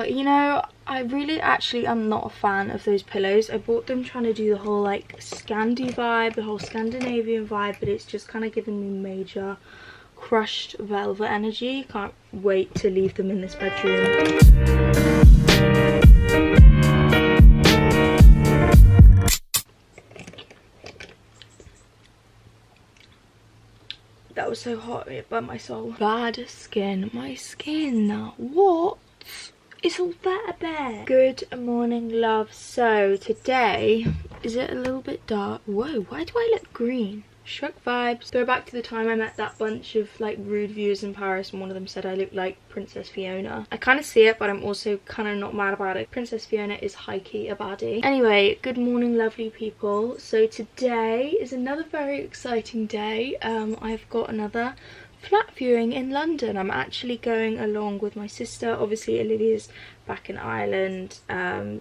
But you know, I really actually am not a fan of those pillows. I bought them trying to do the whole like Scandi vibe, the whole Scandinavian vibe, but it's just kind of giving me major crushed velvet energy. Can't wait to leave them in this bedroom. That was so hot, it burnt my soul. Bad skin, my skin. What? It's all better. Good morning, love. So today, is it a little bit dark? Whoa, why do I look green? Shrek vibes. Go back to the time I met that bunch of like rude viewers in Paris and one of them said I look like Princess Fiona. I kind of see it, but I'm also kind of not mad about it. Princess Fiona is high-key a baddie. Anyway, good morning, lovely people. So today is another very exciting day. I've got another flat viewing in London. I'm actually going along with my sister. Obviously Olivia's back in Ireland,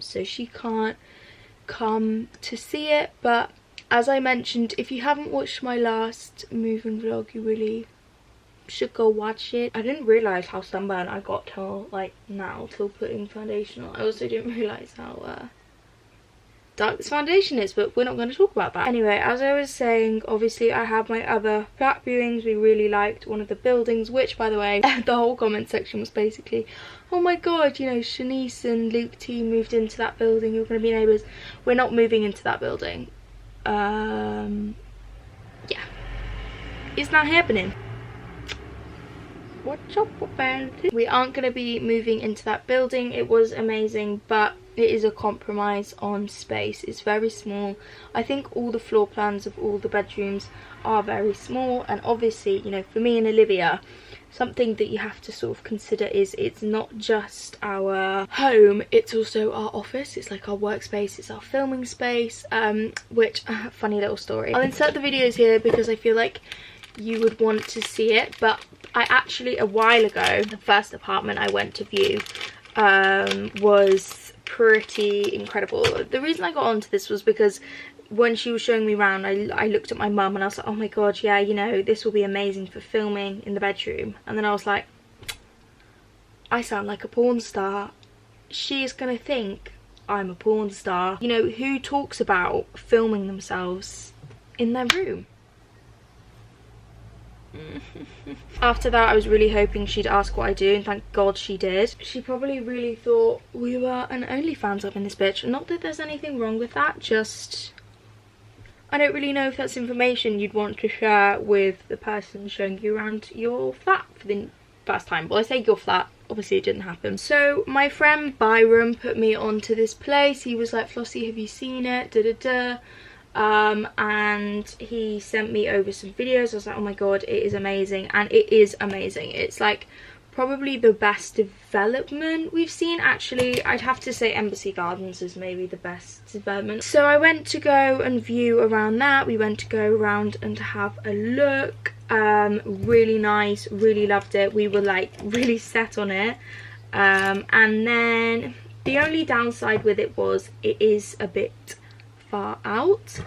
so she can't come to see it, but as I mentioned, if you haven't watched my last moving vlog, you really should go watch it. I didn't realise how sunburned I got till like now, till putting foundation on. I also didn't realise how dark this foundation is, but we're not going to talk about that. Anyway, as I was saying, obviously I have my other flat viewings. We really liked one of the buildings, which by the way, the whole comment section was basically, oh my god, you know, Shanice and Luke T moved into that building, you're going to be neighbours. We're not moving into that building. Yeah, it's not happening. What's up about it? We aren't going to be moving into that building. It was amazing, but it is a compromise on space. It's very small. I think all the floor plans of all the bedrooms are very small, and obviously, you know, for me and Olivia, something that you have to sort of consider is it's not just our home, it's also our office. It's like our workspace, it's our filming space, which, funny little story. I'll insert the videos here because I feel like you would want to see it, but I actually, a while ago, the first apartment I went to view was pretty incredible. The reason I got onto this was because when she was showing me around, I looked at my mum and I was like, oh my god, yeah, you know, this will be amazing for filming in the bedroom. And then I was like, I sound like a porn star. She is gonna think I'm a porn star. You know, who talks about filming themselves in their room? After that, I was really hoping she'd ask what I do, and thank god she did. She probably really thought we were an OnlyFans up in this bitch. Not that there's anything wrong with that, just I don't really know if that's information you'd want to share with the person showing you around your flat for the first time. Well, I say your flat, obviously it didn't happen. So my friend Byron put me onto this place. He was like, Flossie, have you seen it? And he sent me over some videos. I was like, oh my god, it is amazing. And it is amazing. It's like probably the best development we've seen. Actually, I'd have to say Embassy Gardens is maybe the best development. So I went to go and view around that. We went to go around and have a look. Really nice, really loved it. We were like really set on it. And then the only downside with it was it is a bit far out.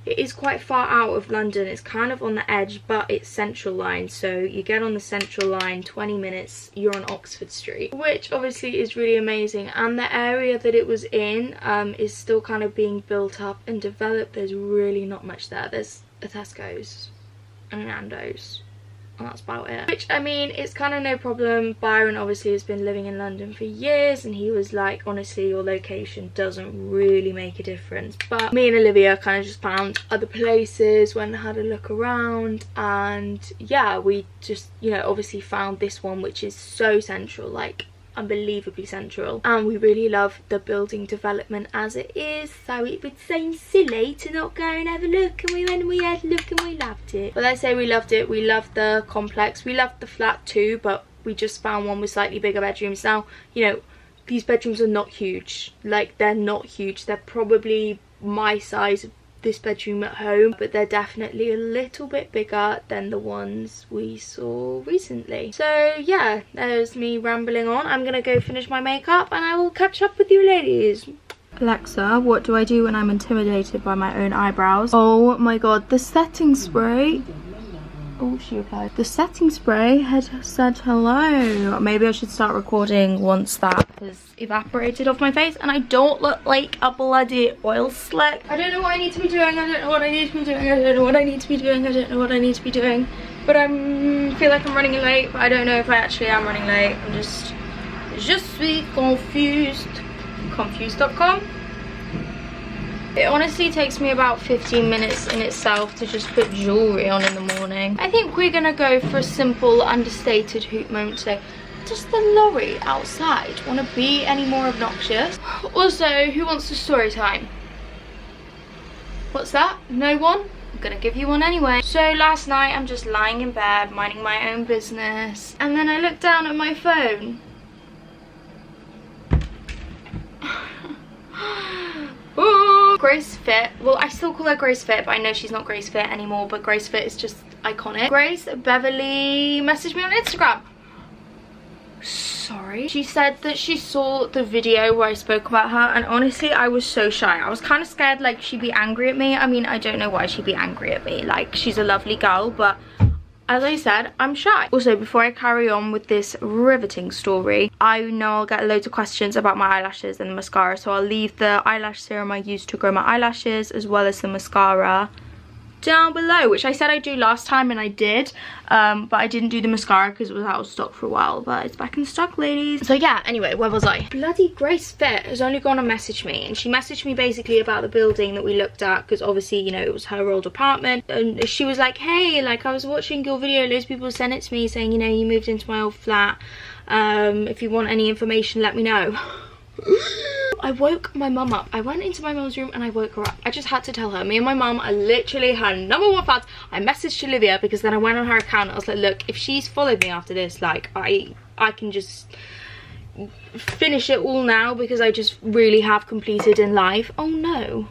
It is quite far out of London. It's kind of on the edge, but it's Central Line, so you get on the Central Line, 20 minutes you're on Oxford Street, which obviously is really amazing. And the area that it was in is still kind of being built up and developed. There's really not much there. There's a Tesco's and an Nando's, and that's about it. Which, I mean, it's kind of no problem. Byron obviously has been living in London for years, and he was like, honestly, your location doesn't really make a difference. But me and Olivia kind of just found other places, went and had a look around, and yeah, we just, you know, obviously found this one, which is so central, like unbelievably central, and we really love the building development as it is, so it would seem silly to not go and have a look. And we went and we had a look and we loved it. But let's say we loved it. We loved the complex, we loved the flat too, but we just found one with slightly bigger bedrooms. Now, you know, these bedrooms are not huge, like they're not huge. They're probably my size of this bedroom at home, but they're definitely a little bit bigger than the ones we saw recently. So yeah, there's me rambling on. I'm gonna go finish my makeup and I will catch up with you ladies. Alexa, what do I do when I'm intimidated by my own eyebrows? Oh my god, the setting spray. Oh, she replied. The setting spray had said hello. Maybe I should start recording once that has evaporated off my face and I don't look like a bloody oil slick. I don't know what I need to be doing. I don't know what I need to be doing. I don't know what I need to be doing. I don't know what I need to be doing. But I feel like I'm running late, but I don't know if I actually am running late. I'm just confused. Confused.com. It honestly takes me about 15 minutes in itself to just put jewellery on in the morning. I think we're gonna go for a simple, understated hoot moment today. Does the lorry outside want to be any more obnoxious? Also, who wants a story time? What's that? No one? I'm gonna give you one anyway. So last night I'm just lying in bed, minding my own business, and then I looked down at my phone. Ooh, Grace Fit. Well, I still call her Grace Fit, but I know she's not Grace Fit anymore, but Grace Fit is just iconic. Grace Beverly messaged me on Instagram. Sorry. She said that she saw the video where I spoke about her, and honestly I was so shy. I was kind of scared like she'd be angry at me. I mean, I don't know why she'd be angry at me. Like, she's a lovely girl, but as I said, I'm shy. Also, before I carry on with this riveting story, I know I'll get loads of questions about my eyelashes and the mascara, so I'll leave the eyelash serum I used to grow my eyelashes as well as the mascara down below, which I said I'd do last time and I did, but I didn't do the mascara because it was out of stock for a while, but it's back in stock, ladies. So yeah, anyway, where was I? Bloody Grace Fit has only gone and messaged me, and she messaged me basically about the building that we looked at, because obviously, you know, it was her old apartment, and she was like, hey, like, I was watching your video, loads of people sent it to me saying, you know, you moved into my old flat, if you want any information, let me know. I woke my mum up. I went into my mum's room and I woke her up. I just had to tell her. Me and my mum are literally her #1 fans. I messaged Olivia because then I went on her account and I was like, look, if she's followed me after this, like, I can just finish it all now because I just really have completed in life. Oh no.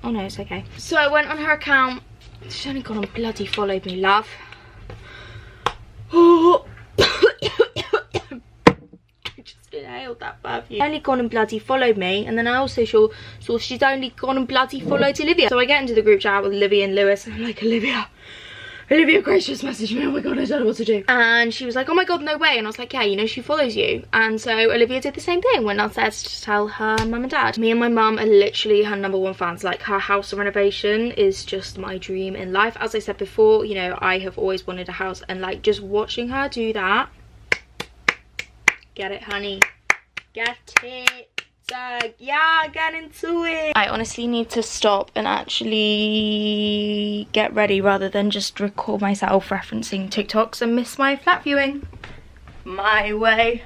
Oh no, it's okay. So I went on her account. She's only gone and bloody followed me, love. Oh. Inhaled that perfume. Only gone and bloody followed me, and then I also saw she's only gone and bloody followed Olivia. So I get into the group chat with Olivia and Lewis, and I'm like, Olivia, Grace just messaged me, oh my god, I don't know what to do. And she was like, oh my god, no way. And I was like, yeah, you know, she follows you. And so Olivia did the same thing, went downstairs to tell her mum and dad. Me and my mum are literally her #1 fans. Like, her house renovation is just my dream in life. As I said before, you know, I have always wanted a house, and like, just watching her do that. Get it, honey. Get it. Yeah, get into it. I honestly need to stop and actually get ready rather than just record myself referencing TikToks and miss my flat viewing. My way.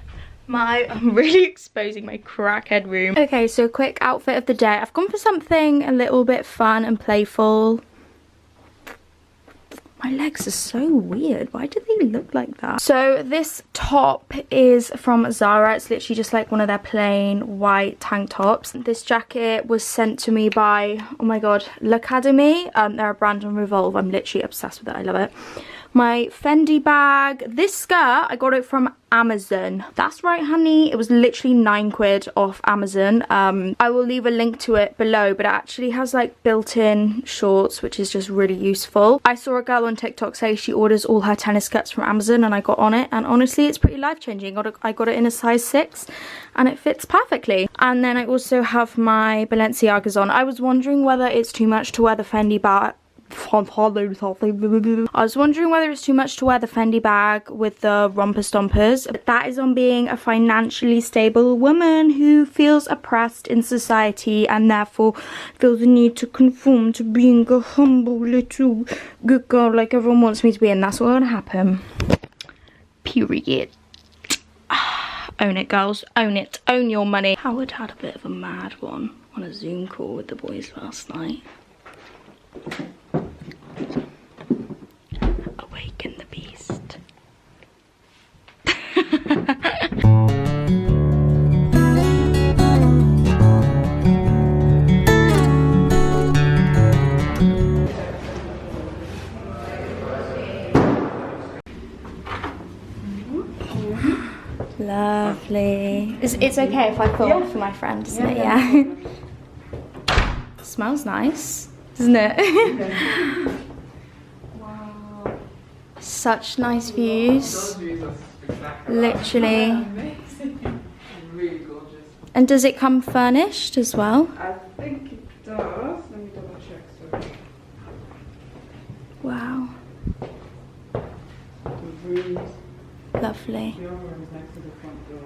I'm really exposing my crackhead room. Okay, so quick outfit of the day. I've gone for something a little bit fun and playful. My legs are so weird. Why do they look like that? So this top is from Zara. It's literally just like one of their plain white tank tops. This jacket was sent to me by, oh my god, L'Academy. They're a brand on Revolve. I'm literally obsessed with it. I love it. My Fendi bag. This skirt, I got it from Amazon. That's right, honey. It was literally £9 off Amazon. I will leave a link to it below, but it actually has like built-in shorts, which is just really useful. I saw a girl on TikTok say she orders all her tennis skirts from Amazon, and I got on it, and honestly, it's pretty life-changing. I got it in a size 6, and it fits perfectly. And then I also have my Balenciagas on. I was wondering whether it's too much to wear the Fendi bag. I was wondering whether it's too much to wear the Fendi bag with the romper stompers, but that is on being a financially stable woman who feels oppressed in society and therefore feels the need to conform to being a humble little good girl like everyone wants me to be, and that's what's gonna happen. Period. Own it, girls. Own it. Own your money. Howard had a bit of a mad one on a Zoom call with the boys last night. Awaken the beast. Lovely. It's okay if I film for my friend, isn't it? Yeah. Smells nice, isn't it? such nice views. Literally. Amazing. Really gorgeous. And does it come furnished as well? I think it does. Let me double check. Sorry. Wow. The rooms. Lovely. The other room is next to the front door.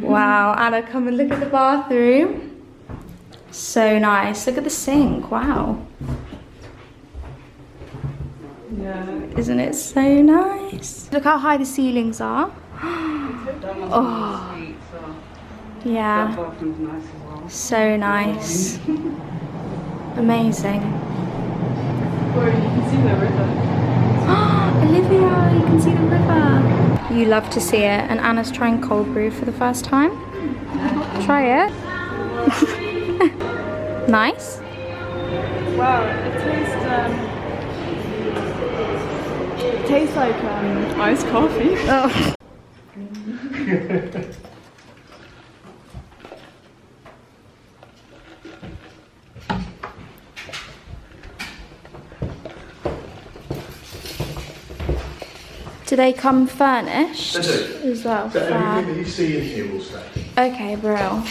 Wow, Anna, come and look at the bathroom. So nice. Look at the sink. Wow. Yeah. Isn't it so nice? Look how high the ceilings are. Oh, yeah. That bathroom's nice as well. So nice. Amazing. Where you can see the river. Olivia, you can see the river. You love to see it, and Anna's trying cold brew for the first time. Try it. Nice. Wow, it tastes like iced coffee. Oh. Do they come furnished? They do. As well. So Fab. everything that you see in here will stay. Okay, bro.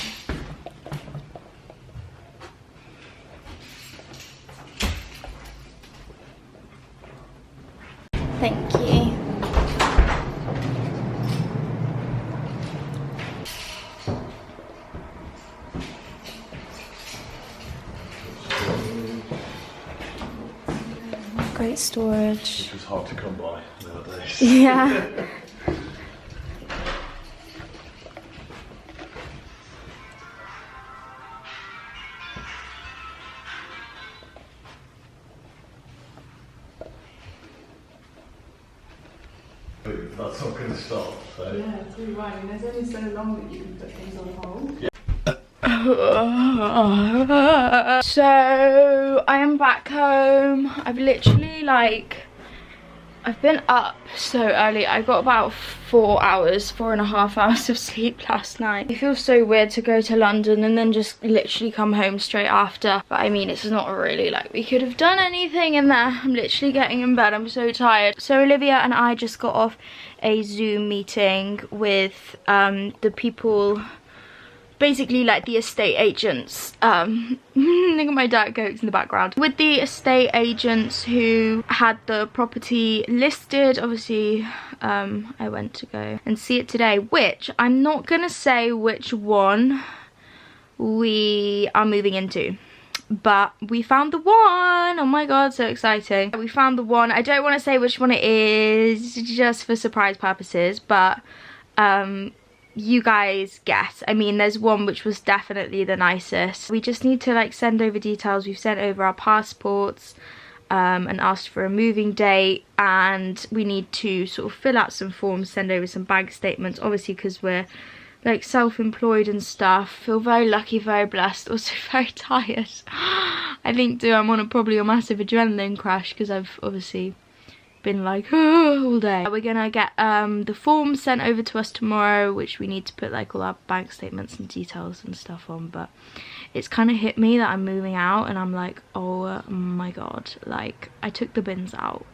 Thank you. Great storage. Which was hard to come by nowadays. Yeah. But that's not going to stop, so... Yeah, it's really right. And there's only so long that you can put things on hold. Yeah. So I am back home. I've literally I've been up so early. I got about 4.5 hours of sleep last night. It feels so weird to go to London and then just literally come home straight after. But I mean, it's not really like we could have done anything in there. I'm literally getting in bed. I'm so tired. So Olivia and I just got off a Zoom meeting with the people, basically like the estate agents. Look at my Diet Cokes in the background. With the estate agents who had the property listed. Obviously I went to go and see it today, which I'm not gonna say which one we are moving into, but we found the one. Oh my god, so exciting. We found the one. I don't want to say which one it is just for surprise purposes, but you guys guess. I mean, there's one which was definitely the nicest. We just need to like send over details. We've sent over our passports and asked for a moving date, and we need to sort of fill out some forms, send over some bank statements, obviously because we're like self-employed and stuff. Feel very lucky, very blessed, also very tired. I think I'm on probably a massive adrenaline crash because I've obviously been like all day. We're gonna get the forms sent over to us tomorrow, which we need to put like all our bank statements and details and stuff on. But it's kind of hit me that I'm moving out, and I'm like, oh my god, like I took the bins out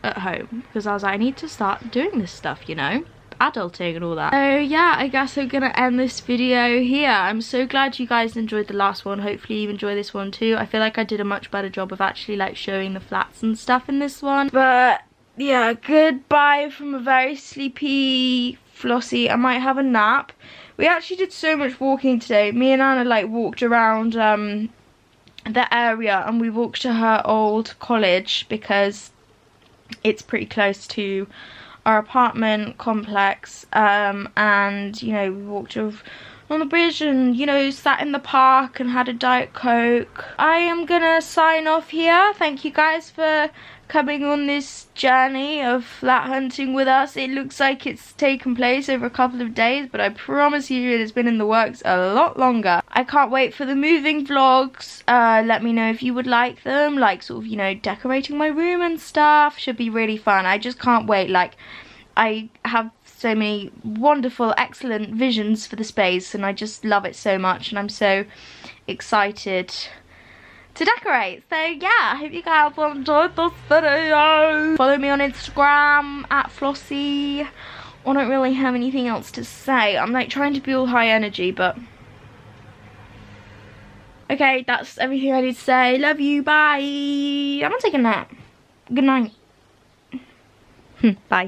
at home because I was like, I need to start doing this stuff, you know, adulting and all that. So yeah, I guess I'm gonna end this video here. I'm so glad you guys enjoyed the last one. Hopefully you enjoy this one too. I feel like I did a much better job of actually like showing the flats and stuff in this one. But yeah, goodbye from a very sleepy Flossie. I might have a nap. We actually did so much walking today. Me and Anna like walked around the area, and we walked to her old college because it's pretty close to our apartment complex, and you know, we walked on the bridge and, you know, sat in the park and had a Diet Coke. I am gonna sign off here. Thank you guys for coming on this journey of flat hunting with us. It looks like it's taken place over a couple of days, but I promise you it has been in the works a lot longer. I can't wait for the moving vlogs. Let me know if you would like them, like sort of, you know, decorating my room and stuff. Should be really fun. I just can't wait. Like, I have so many wonderful, excellent visions for the space, and I just love it so much, and I'm so excited to decorate. So yeah, I hope you guys enjoyed this video. Follow me on Instagram at Flossie. I don't really have anything else to say. I'm like trying to feel high energy, but okay, that's everything I need to say. Love you, bye. I'm gonna take a nap. Good night. Bye.